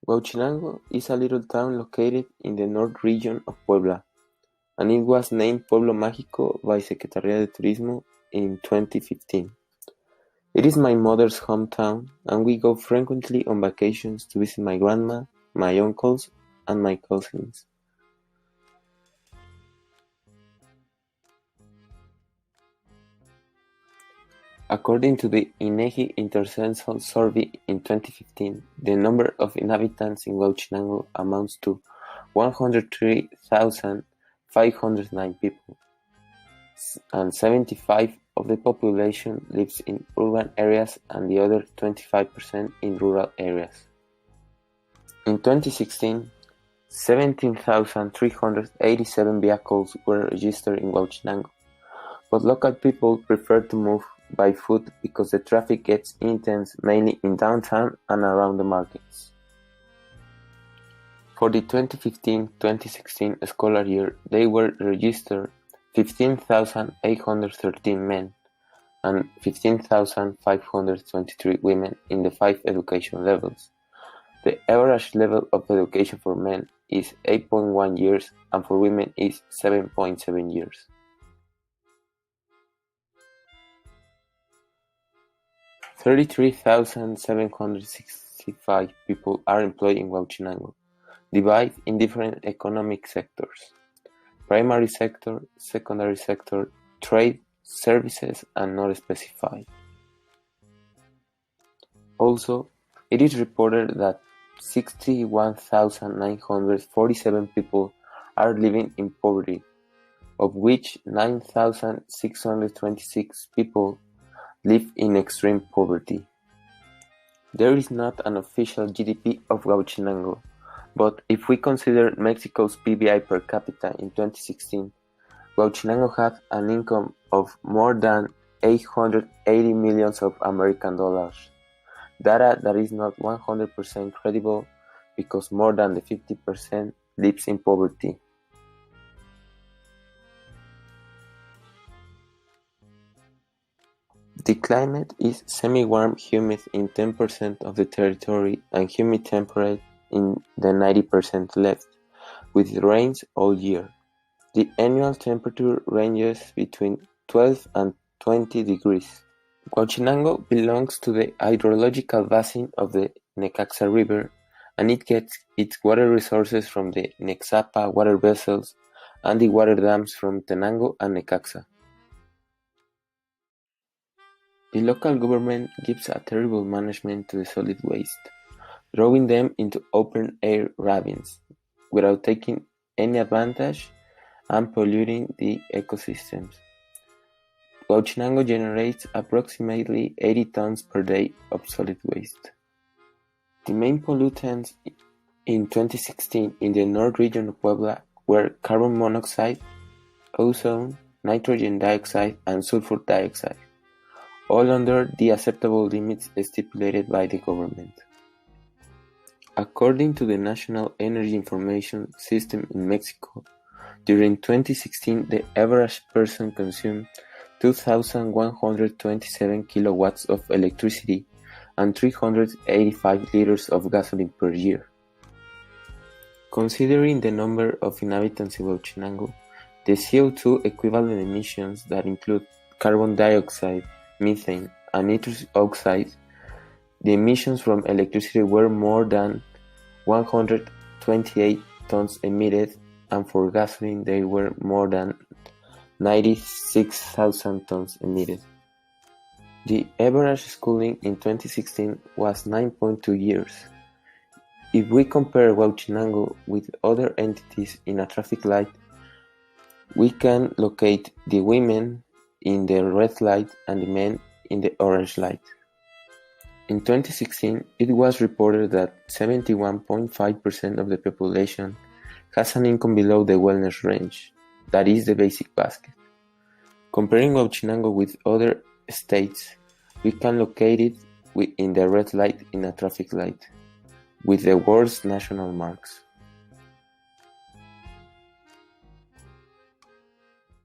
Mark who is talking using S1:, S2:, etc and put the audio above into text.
S1: Huauchinango is a little town located in the north region of Puebla, and it was named Pueblo Mágico by Secretaría de Turismo in 2015. It is my mother's hometown, and we go frequently on vacations to visit my grandma, my uncles, and my cousins. According to the INEGI Intercensus Survey in 2015, the number of inhabitants in Huauchinango amounts to 103,509 people, and 75% of the population lives in urban areas and the other 25% in rural areas. In 2016, 17,387 vehicles were registered in Huauchinango, but local people prefer to move by foot because the traffic gets intense mainly in downtown and around the markets. For the 2015-2016 scholar year, they were registered 15,813 men and 15,523 women in the 5 education levels. The average level of education for men is 8.1 years and for women is 7.7 years. $33,765 people are employed in Huauchinango, divided in different economic sectors: primary sector, secondary sector, trade, services, and not specified. Also, it is reported that 61,947 people are living in poverty, of which 9,626 people live in extreme poverty. There is not an official GDP of Huauchinango, but if we consider Mexico's PBI per capita in 2016, Huauchinango had an income of more than 880 millions of American dollars, data that is not 100% credible because more than 50% lives in poverty. The climate is semi-warm humid in 10% of the territory and humid-temperate in the 90% left, with rains all year. The annual temperature ranges between 12 and 20 degrees. Huauchinango belongs to the hydrological basin of the Necaxa River, and it gets its water resources from the Nexapa water vessels and the water dams from Tenango and Necaxa. The local government gives a terrible management to the solid waste, throwing them into open-air ravines, without taking any advantage and polluting the ecosystems. Huauchinango generates approximately 80 tons per day of solid waste. The main pollutants in 2016 in the north region of Puebla were carbon monoxide, ozone, nitrogen dioxide, and sulfur dioxide, all under the acceptable limits stipulated by the government. According to the National Energy Information System in Mexico, during 2016 the average person consumed 2,127 kilowatts of electricity and 385 liters of gasoline per year. Considering the number of inhabitants in Huauchinango, the CO2 equivalent emissions that include carbon dioxide, methane, and nitrous oxide, the emissions from electricity were more than 128 tons emitted, and for gasoline they were more than 96,000 tons emitted. The average schooling in 2016 was 9.2 years. If we compare Huauchinango with other entities in a traffic light, we can locate the women in the red light and the men in the orange light. In 2016, it was reported that 71.5% of the population has an income below the wellness range, that is the basic basket. Comparing Huauchinango with other states, we can locate it in the red light in a traffic light, with the worst national marks.